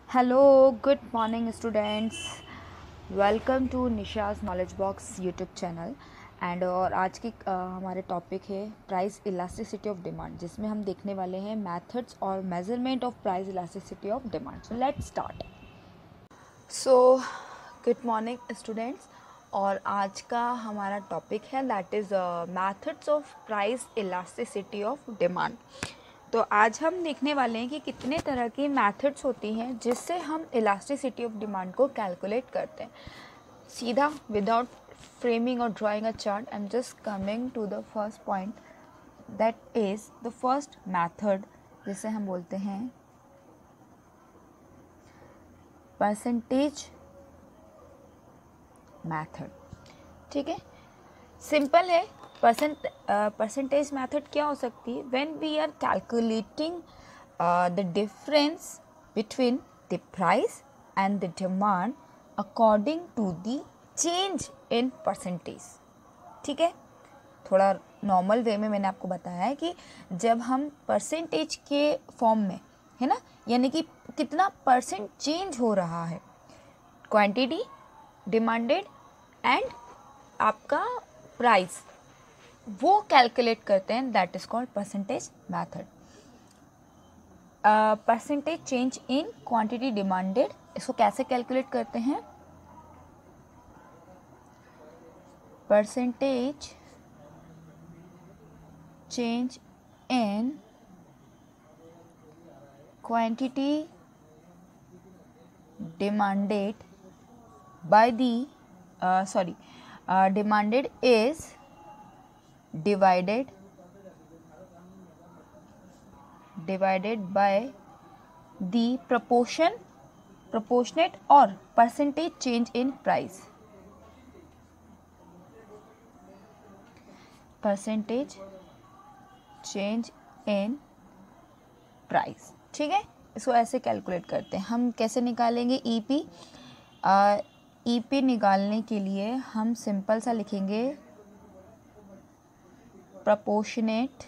Hello, good morning students. Welcome to Nisha's knowledge box YouTube channel and और आज की हमारे टॉपिक है प्राइस इलास्टिसिटी ऑफ डिमांड, जिसमें हम देखने वाले हैं मेथड्स और measurement of price elasticity of demand. So let's start. So good morning students, और आज का हमारा टॉपिक है that is methods of price elasticity of demand. तो आज हम देखने वाले हैं कि कितने तरह की मेथड्स होती हैं जिससे हम इलास्टिसिटी ऑफ डिमांड को कैलकुलेट करते हैं. सीधा विदाउट फ्रेमिंग और drawing a chart, I am just coming to the first point, that is the first method जिसे हम बोलते हैं परसेंटेज मेथड. ठीक है, सिंपल है. परसेंटेज मेथड क्या हो सकती है? When we are calculating the difference between the price and the demand according to the change in percentage. ठीक है, थोड़ा नॉर्मल वे में मैंने आपको बताया है कि जब हम परसेंटेज के फॉर्म में है ना, यानी कि कितना परसेंट चेंज हो रहा है, क्वांटिटी, डिमांडेड एंड आपका प्राइस, वो कैलकुलेट करते हैं. That is called percentage method. Percentage change in quantity demanded, इसको कैसे कैलकुलेट करते हैं? Percentage change in quantity demanded by the demanded is divided by the proportionate or percentage change in price. Percentage change in price. ठीक है, इसको ऐसे calculate करते हैं. हम कैसे निकालेंगे ईपी? ईपी निकालने के लिए हम सिंपल सा लिखेंगे proportionate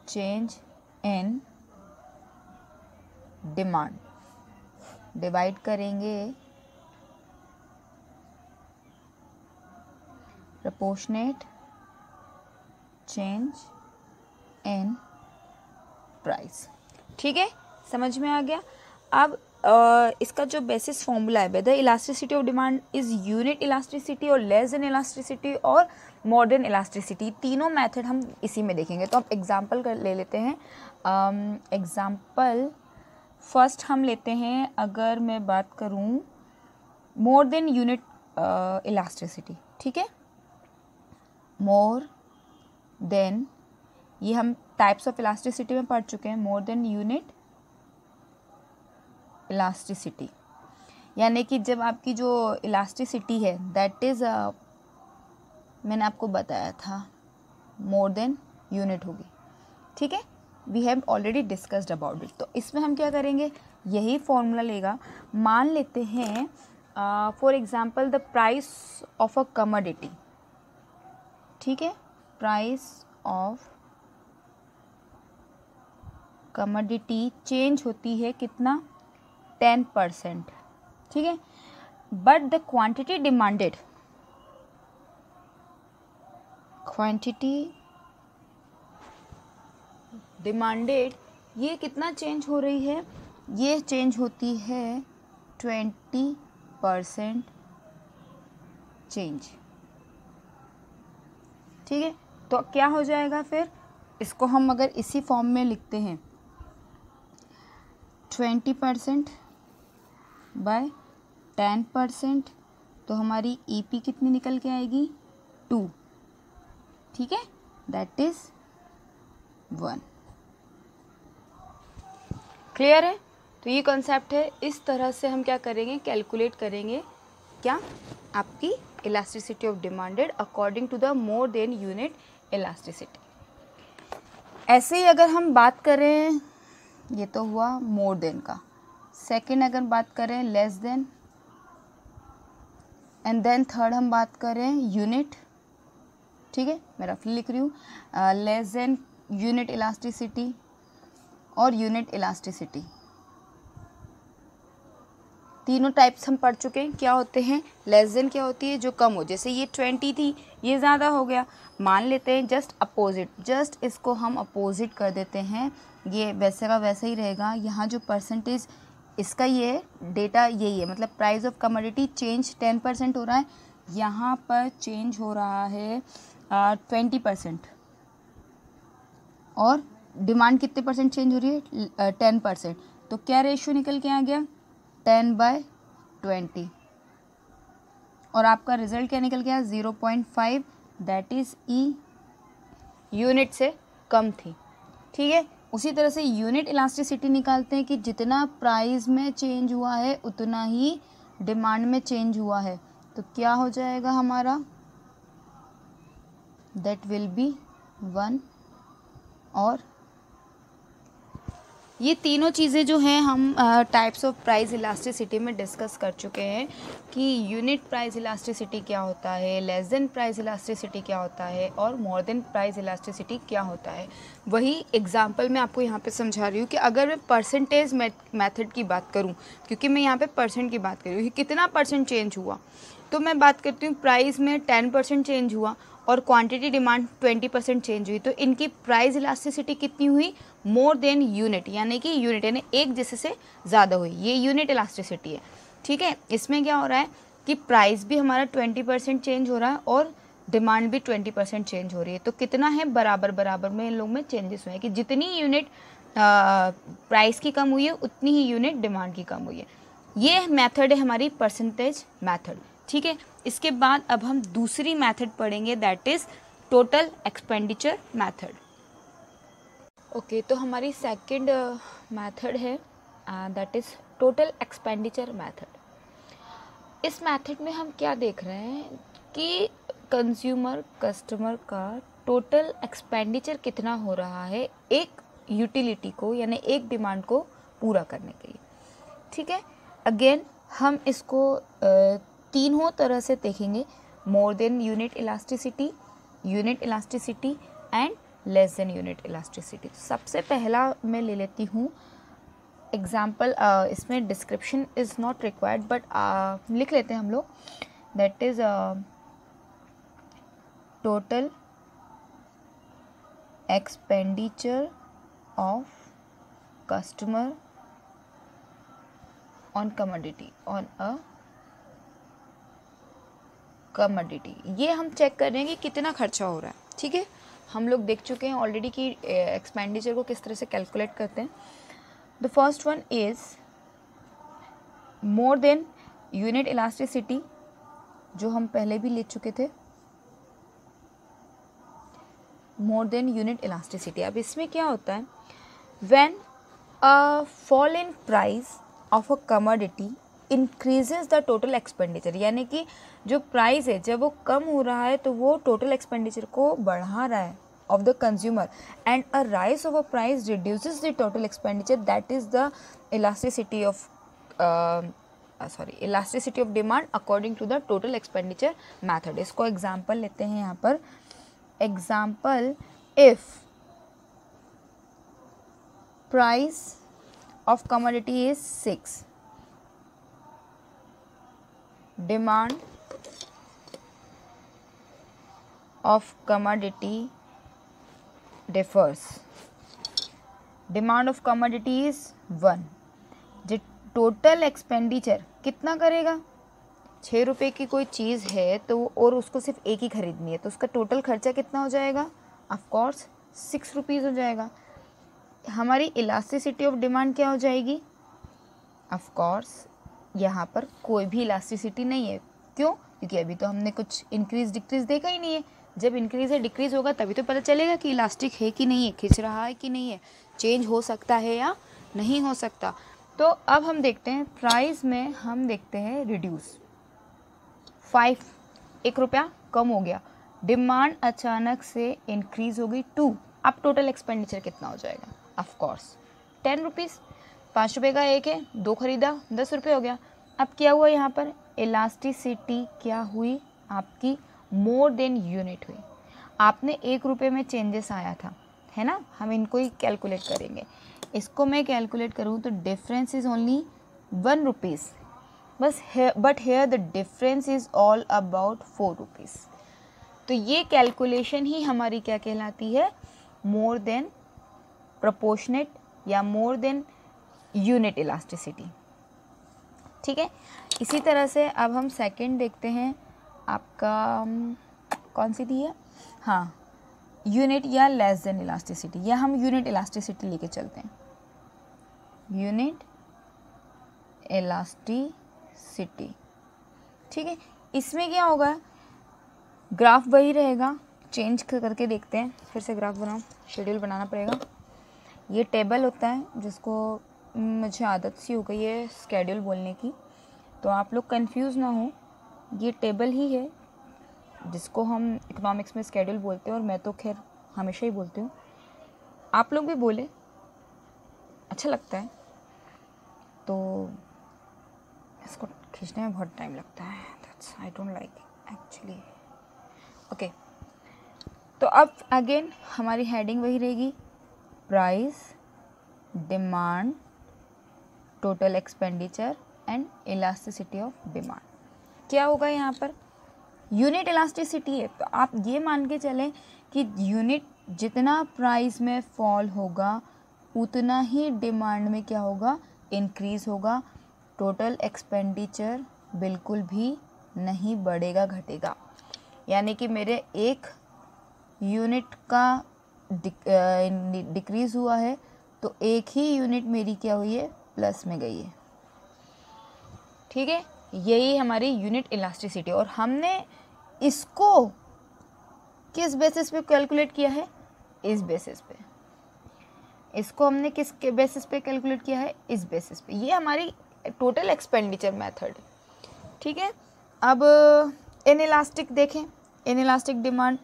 change in demand, divide करेंगे प्रोपोर्शनेट चेंज इन प्राइस. ठीक है, समझ में आ गया. अब इसका जो बेसिस फॉर्मूला है, whether elasticity of demand is unit elasticity और लेस देन इलास्टिसिटी और मॉडर्न इलास्टिसिटी, तीनों मेथड हम इसी में देखेंगे. तो अब एग्जांपल ले लेते हैं. एग्जांपल फर्स्ट हम लेते हैं. अगर मैं बात करूं मोर देन यूनिट इलास्टिसिटी, ठीक है, मोर देन, ये हम टाइप्स ऑफ इलास्टिसिटी में पढ़ चुके हैं. मोर देन यूनिट इलास्टिसिटी, यानी कि जब आपकी जो इलास्टिसिटी है दैट इज़ मैंने आपको बताया था मोर देन यूनिट होगी. ठीक है, we have already discussed about it. तो इसमें हम क्या करेंगे, यही फॉर्मूला लेगा. मान लेते हैं for example the price of a commodity. ठीक है, प्राइस ऑफ कमोडिटी चेंज होती है कितना, 10%. ठीक है, बट द क्वांटिटी डिमांडेड, ये कितना चेंज हो रही है? ये चेंज होती है 20% चेंज. ठीक है, तो क्या हो जाएगा फिर? इसको हम अगर इसी फॉर्म में लिखते हैं 20% बाय 10%, तो हमारी ईपी कितनी निकल के आएगी? 2. ठीक है, दैट इज 1. क्लियर है? तो ये कॉन्सेप्ट है. इस तरह से हम क्या करेंगे, कैलकुलेट करेंगे क्या, आपकी elasticity of demanded according to the more than unit elasticity. ऐसे ही अगर हम बात करें, ये तो हुआ मोर देन का. सेकंड अगर बात करें less than, and then third हम बात करें यूनिट. ठीक है, मैं रफली लिख रही हूँ, लेस देन यूनिट इलास्टिसिटी, और यूनिट इलास्टिसिटी। तीनों टाइप्स हम पढ़ चुके हैं। क्या होते हैं? लेस देन क्या होती है? जो कम हो, जैसे ये 20 थी, ये ज़्यादा हो गया, मान लेते हैं जस्ट अपोजिट, जस्ट इसको हम अपोजिट कर देते हैं, ये वैसे का वैसे ही रहेगा। यहाँ जो परसेंटेज इसका ये डेटा यही है, मतलब प्राइस ऑफ कमोडिटी चेंज 10% हो रहा है, यहाँ पर चेंज हो रहा है 20%, और डिमांड कितने परसेंट चेंज हो रही है? 10%। तो क्या रेशियो निकल के आ गया? 10/20। और आपका रिजल्ट क्या निकल गया? 0.5, दैट इज ई यूनिट से कम थी। ठीक है, उसी तरह से यूनिट इलास्टिसिटी निकालते हैं कि जितना प्राइस में चेंज हुआ है उतना ही डिमांड में चेंज हुआ है। तो क्या हो जाएगा हमारा? That will be 1। और ये तीनों चीज़ें जो हैं हम टाइप्स ऑफ प्राइस इलास्टिसिटी में डिस्कस कर चुके हैं कि यूनिट प्राइस इलास्टिसिटी क्या होता है, लेस देन प्राइस इलास्टिसिटी क्या होता है, और मोर देन प्राइस इलास्टिसिटी क्या होता है। वही एग्जांपल मैं आपको यहाँ पे समझा रही हूँ कि अगर मैं परसेंटेज मेथड की बात करूँ, क्योंकि मैं यहाँ पे परसेंट की बात कर रही हूँ कि कितना परसेंट चेंज हुआ, तो मैं बात करती हूँ प्राइस में 10% चेंज हुआ और क्वांटिटी डिमांड 20% चेंज हुई, तो इनकी प्राइस इलास्टिसिटी कितनी हुई? मोर देन यूनिट, यानी कि यूनिट यानी एक जैसे से ज़्यादा हुई, ये यूनिट इलास्टिसिटी है। ठीक है, इसमें क्या हो रहा है कि प्राइस भी हमारा 20% चेंज हो रहा है और डिमांड भी 20% चेंज हो रही है। तो कितना है? बराबर बराबर में इन लोगों में चेंजेस हुए हैं कि जितनी यूनिट प्राइस की कम हुई है उतनी ही यूनिट डिमांड की कम हुई है। ये मेथड है हमारी परसेंटेज मेथड। ठीक है, इसके बाद अब हम दूसरी मेथड पढ़ेंगे, that is total expenditure method. Okay, तो हमारी सेकंड मेथड है that is total expenditure method. इस मेथड में हम क्या देख रहे हैं कि कस्टमर का टोटल एक्सपेंडिचर कितना हो रहा है एक यूटिलिटी को, यानी एक डिमांड को पूरा करने के लिए। ठीक है, अगेन हम इसको तीनों तरह से देखेंगे, मोर than unit elasticity and less than unit elasticity. सबसे पहला मैं ले लेती हूँ एग्जाम्पल, इसमें description is not required but लिख लेते हैं हम लोग, that is total expenditure of customer on commodity, on a commodity. ये हम चेक कर रहे हैं कि कितना खर्चा हो रहा है। ठीक है, हम लोग देख चुके हैं ऑलरेडी कि एक्सपेंडिचर को किस तरह से कैलकुलेट करते हैं। The first one is more than unit elasticity, जो हम पहले भी ले चुके थे, मोर देन यूनिट इलास्टिसिटी। अब इसमें क्या होता है, when a fall in price of a commodity increases the total expenditure, यानी कि जो प्राइस है जब वो कम हो रहा है तो वो टोटल एक्सपेंडिचर को बढ़ा रहा है of the consumer, and a rise of a price reduces the total expenditure, that is the elasticity of demand according to the total expenditure method. इसको एग्जाम्पल लेते हैं यहाँ पर। Example, if price of commodity is 6, demand of commodity differs, demand of commodity is 1, जो total expenditure कितना करेगा? 6 रुपये की कोई चीज़ है तो और उसको सिर्फ एक ही खरीदनी है, तो उसका टोटल खर्चा कितना हो जाएगा? ऑफकोर्स 6 रुपीज़ हो जाएगा। हमारी इलास्टिसिटी ऑफ डिमांड क्या हो जाएगी? ऑफकोर्स यहाँ पर कोई भी इलास्टिसिटी नहीं है। क्यों? क्योंकि अभी तो हमने कुछ इंक्रीज डिक्रीज देखा ही नहीं है। जब इंक्रीज है डिक्रीज होगा तभी तो पता चलेगा कि इलास्टिक है कि नहीं है, खिंच रहा है कि नहीं है, चेंज हो सकता है या नहीं हो सकता। तो अब हम देखते हैं प्राइस में, हम देखते हैं रिड्यूस 5, 1 रुपया कम हो गया, डिमांड अचानक से इंक्रीज हो गई 2, अब टोटल एक्सपेंडिचर कितना हो जाएगा? ऑफकोर्स 10 रुपीज़, 5 रुपये का एक है, 2 खरीदा 10 रुपये हो गया। अब क्या हुआ यहाँ पर? इलास्टिसिटी क्या हुई आपकी? मोर देन यूनिट हुई। आपने 1 रुपये में चेंजेस आया था, है ना, हम इनको ही कैलकुलेट करेंगे। इसको मैं कैलकुलेट करूँ तो डिफरेंस इज़ ओनली 1 रुपीज़ बस, but here the difference is all about 4 rupees. तो ये कैलकुलेशन ही हमारी क्या कहलाती है, मोर देन प्रोपोर्शनेट या मोर देन यूनिट इलास्टिसिटी। ठीक है, इसी तरह से अब हम सेकंड देखते हैं, आपका कौन सी थी है, हाँ, यूनिट या लेस देन इलास्टिसिटी, या हम यूनिट इलास्टिसिटी लेके चलते हैं। यूनिट इलास्टिसिटी, ठीक है, इसमें क्या होगा, ग्राफ वही रहेगा, चेंज करके देखते हैं, फिर से ग्राफ बनाओ, शेड्यूल बनाना पड़ेगा। ये टेबल होता है जिसको मुझे आदत सी हो गई है स्केड्यूल बोलने की, तो आप लोग कंफ्यूज ना हो, ये टेबल ही है जिसको हम इकोनॉमिक्स में स्केड्यूल बोलते हैं, और मैं तो खैर हमेशा ही बोलती हूँ, आप लोग भी बोले, अच्छा लगता है। तो इसको खींचने में बहुत टाइम लगता है, that's I don't like actually. Okay, तो अब अगेन हमारी हेडिंग वही रहेगी, price, demand, total expenditure and elasticity of demand. क्या होगा यहाँ पर, यूनिट इलास्टिसिटी है, तो आप ये मान के चलें कि यूनिट जितना प्राइस में फॉल होगा उतना ही डिमांड में क्या होगा, इंक्रीज होगा। टोटल एक्सपेंडिचर बिल्कुल भी नहीं बढ़ेगा घटेगा, यानी कि मेरे एक यूनिट का डिक्रीज़ हुआ है तो एक ही यूनिट मेरी क्या हुई है, प्लस में गई है। ठीक है, यही हमारी यूनिट इलास्टिसिटी, और हमने इसको किस बेसिस पे कैलकुलेट किया है, इस बेसिस पे। इसको हमने किस बेसिस पे कैलकुलेट किया है, इस बेसिस पे। ये हमारी टोटल एक्सपेंडिचर मेथड। ठीक है, अब इनइलास्टिक देखें, इनइलास्टिक डिमांड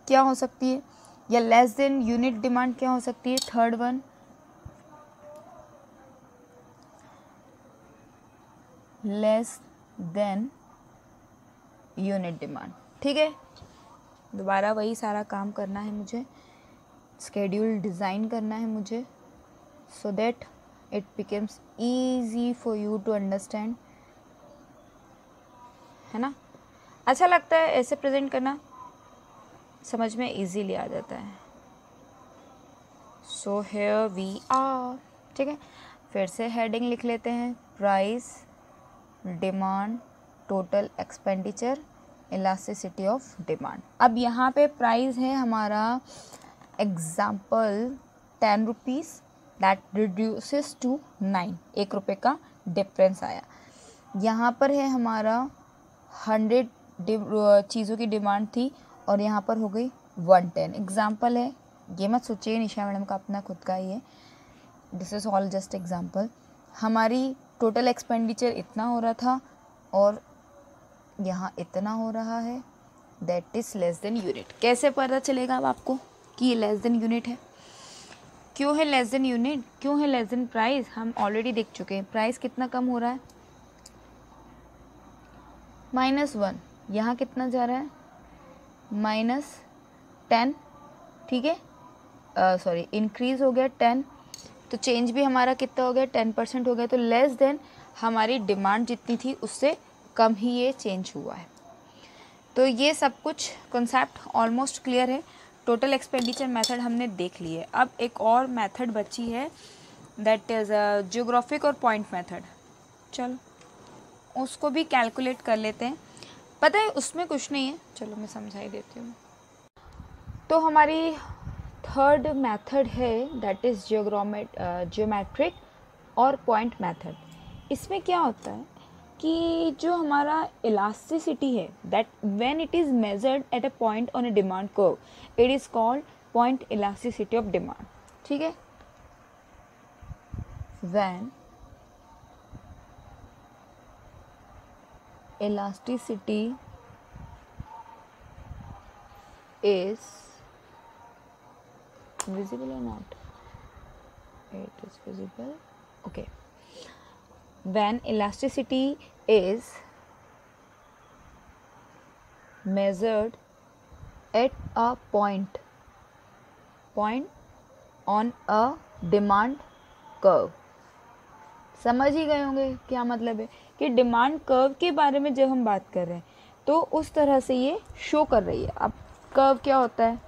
क्या हो सकती है, या लेस देन यूनिट डिमांड क्या हो सकती है, third one, less than unit demand. ठीक है, दोबारा वही सारा काम करना है मुझे, स्केड्यूल डिज़ाइन करना है मुझे, so that it becomes easy for you to understand, है ना। अच्छा लगता है ऐसे प्रेजेंट करना, समझ में इजीली आ जाता है। So here we are. ठीक है, फिर से हेडिंग लिख लेते हैं, price, demand, total expenditure, elasticity of demand. अब यहाँ पे प्राइस है हमारा example 10 rupees that reduces to 9, 1 रुपये का डिफरेंस आया। यहाँ पर है हमारा 100 चीज़ों की डिमांड थी और यहाँ पर हो गई 110। एग्जाम्पल है, ये मत सोचिए निशा मैडम का अपना खुद का ही है, this is all just example. हमारी टोटल एक्सपेंडिचर इतना हो रहा था और यहाँ इतना हो रहा है, that is less than unit. कैसे पता चलेगा अब आपको कि ये लेस देन यूनिट है? क्यों है लेस देन यूनिट, क्यों है लेस देन प्राइस? हम ऑलरेडी देख चुके हैं, प्राइस कितना कम हो रहा है, -1, यहाँ कितना जा रहा है, -10। ठीक है, सॉरी इंक्रीज हो गया 10, तो चेंज भी हमारा कितना हो गया, 10% हो गया। तो लेस देन हमारी डिमांड जितनी थी उससे कम ही ये चेंज हुआ है। तो ये सब कुछ कॉन्सेप्ट ऑलमोस्ट क्लियर है। टोटल एक्सपेंडिचर मेथड हमने देख ली है। अब एक और मेथड बची है, दैट इज़ ज्योग्राफिक और पॉइंट मेथड। चलो उसको भी कैलकुलेट कर लेते हैं। पता है उसमें कुछ नहीं है, चलो मैं समझा ही देती हूँ। तो हमारी थर्ड मेथड है दैट इज़ ज्योमेट्रिक और पॉइंट मेथड। इसमें क्या होता है कि जो हमारा इलास्टिसिटी है, that when it is measured at a point on a demand curve, it is called point elasticity of demand. ठीक है, when elasticity is visible or not, it is visible, okay, when elasticity is measured at a point on a demand curve. समझ ही गए होंगे क्या मतलब है कि demand curve के बारे में जब हम बात कर रहे हैं तो उस तरह से ये शो कर रही है। अब कर्व क्या होता है,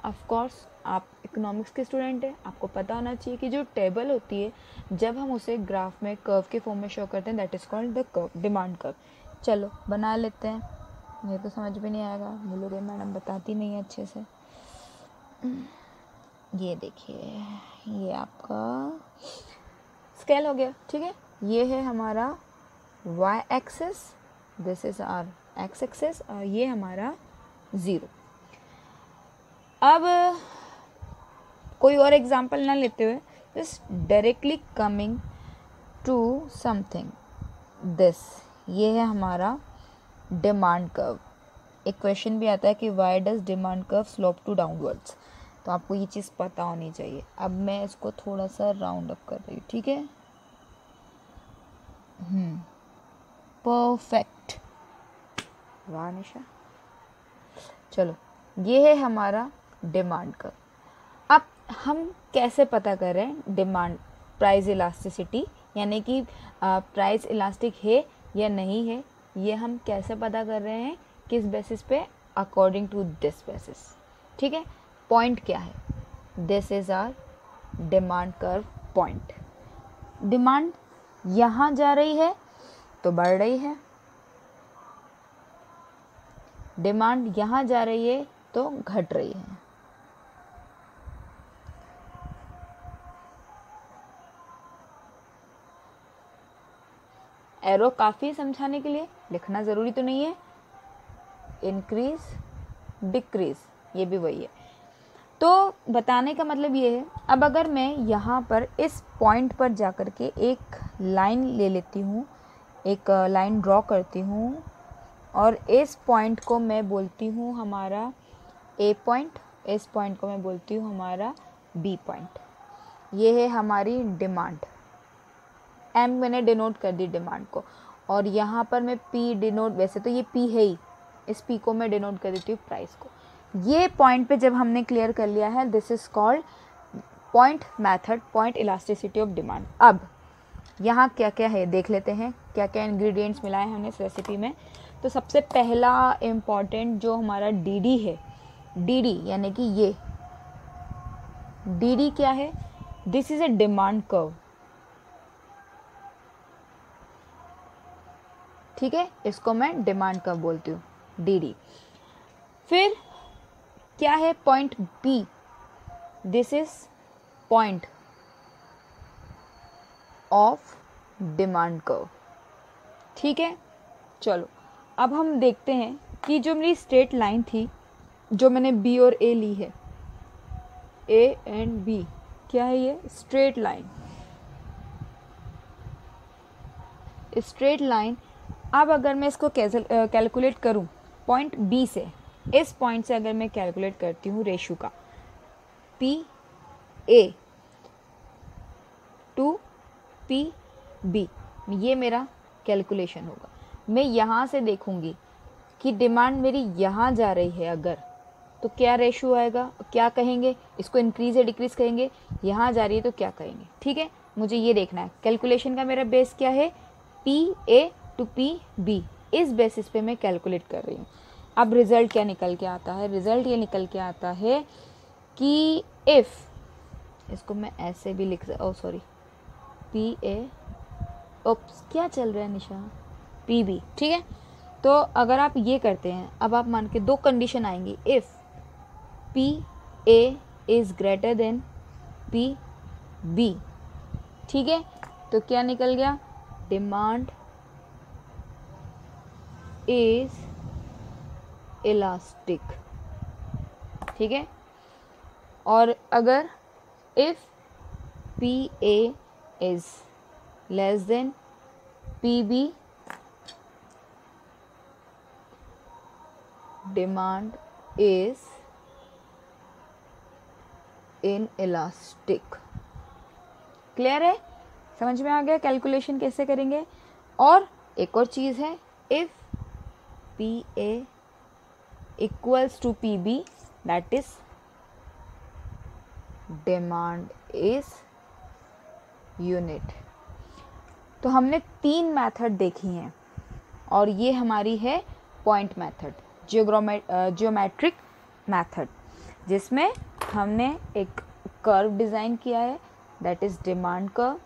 ऑफ कोर्स आप इकोनॉमिक्स के स्टूडेंट हैं, आपको पता होना चाहिए कि जो टेबल होती है जब हम उसे ग्राफ में कर्व के फॉर्म में शो करते हैं that is called the curve, demand curve. चलो बना लेते हैं, ये तो समझ में नहीं आएगा, बोलोगे मैडम बताती नहीं है अच्छे से। ये देखिए, ये आपका स्केल हो गया, ठीक है। ये है हमारा y axis, this is our x axis, और ये हमारा 0। अब कोई और एग्जांपल ना लेते हुए just directly coming to something this, ये है हमारा डिमांड कर्व। एक क्वेश्चन भी आता है कि why does demand curve slope to downwards, तो आपको ये चीज़ पता होनी चाहिए। अब मैं इसको थोड़ा सा राउंड अप कर रही हूँ, ठीक है। परफेक्ट, वाह निशा। चलो ये है हमारा डिमांड कर्व। अब हम कैसे पता कर रहे हैं डिमांड प्राइस इलास्टिसिटी, यानी कि प्राइस इलास्टिक है या नहीं है, ये हम कैसे पता कर रहे हैं, किस बेसिस पे, अकॉर्डिंग टू दिस बेसिस, ठीक है। पॉइंट क्या है, this is our demand curve point. Demand यहाँ जा रही है तो बढ़ रही है, डिमांड यहाँ जा रही है तो घट रही है। एरो काफ़ी समझाने के लिए, लिखना ज़रूरी तो नहीं है। इंक्रीज डिक्रीज, ये भी वही है। तो बताने का मतलब ये है, अब अगर मैं यहाँ पर इस पॉइंट पर जाकर के एक लाइन ले लेती हूँ, एक लाइन ड्रॉ करती हूँ, और इस पॉइंट को मैं बोलती हूँ हमारा ए पॉइंट, इस पॉइंट को मैं बोलती हूँ हमारा बी पॉइंट। ये है हमारी डिमांड, एम मैंने डिनोट कर दी डिमांड को, और यहाँ पर मैं पी डिनोट, वैसे तो ये पी है ही, इस पी को मैं डिनोट कर देती हूँ प्राइस को। ये पॉइंट पे जब हमने क्लियर कर लिया है, this is called point method, point elasticity of demand. अब यहाँ क्या क्या है देख लेते हैं, क्या क्या इंग्रेडिएंट्स मिलाए हैं हमने इस रेसिपी में। तो सबसे पहला इम्पॉर्टेंट जो हमारा डी डी है, डी डी यानी कि ये डी डी क्या है, this is a demand curve, ठीक है, इसको मैं डिमांड कर्व बोलती हूँ, डी डी। फिर क्या है point B, this is point of demand curve, ठीक है। चलो अब हम देखते हैं कि जो मेरी स्ट्रेट लाइन थी, जो मैंने बी और ए ली है, ए एंड बी, क्या है ये स्ट्रेट लाइन, स्ट्रेट लाइन। अब अगर मैं इसको कैलकुलेट करूं पॉइंट बी से, इस पॉइंट से अगर मैं कैलकुलेट करती हूँ रेशो का P A to P B, ये मेरा कैलकुलेशन होगा। मैं यहाँ से देखूँगी कि डिमांड मेरी यहाँ जा रही है अगर, तो क्या रेशो आएगा, क्या कहेंगे इसको, इंक्रीज या डिक्रीज कहेंगे, यहाँ जा रही है तो क्या कहेंगे, ठीक है। मुझे ये देखना है कैलकुलेशन का मेरा बेस क्या है, P A to P B, इस बेसिस पे मैं कैलकुलेट कर रही हूँ। अब रिजल्ट क्या निकल के आता है, रिजल्ट ये निकल के आता है कि इफ़, इसको मैं ऐसे भी लिख, ओ सॉरी, पी ए, ओप्स क्या चल रहा है निशा, पी बी, ठीक है। तो अगर आप ये करते हैं, अब आप मान के दो कंडीशन आएंगी, if P A is greater than P B, ठीक है। तो क्या निकल गया, डिमांड इज इलास्टिक, ठीक है। और अगर if P A is less than P B, demand is inelastic. Clear है, समझ में आ गया कैलकुलेशन कैसे करेंगे। और एक और चीज़ है, if P A equals to P B, that is demand is unit. तो हमने 3 मेथड देखी हैं और ये हमारी है पॉइंट मेथड, जियोमेट्रिक मेथड, जिसमें हमने एक कर्व डिज़ाइन किया है, दैट इज़ डिमांड कर्व।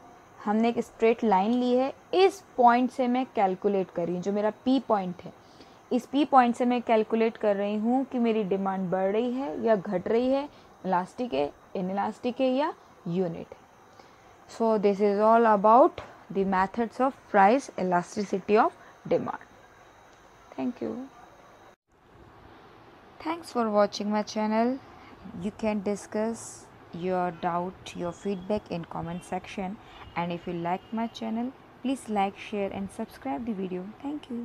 हमने एक स्ट्रेट लाइन ली है, इस पॉइंट से मैं कैलकुलेट कर रही हूँ, जो मेरा पी पॉइंट है, इस पी पॉइंट से मैं कैलकुलेट कर रही हूँ कि मेरी डिमांड बढ़ रही है या घट रही है, इलास्टिक है, इनइलास्टिक है या यूनिट है। So this is all about the methods of price elasticity of demand. Thank you. Thanks for watching my channel. You can discuss your doubt, your feedback in comment section, and if you like my channel, please like, share and subscribe the video. Thank you.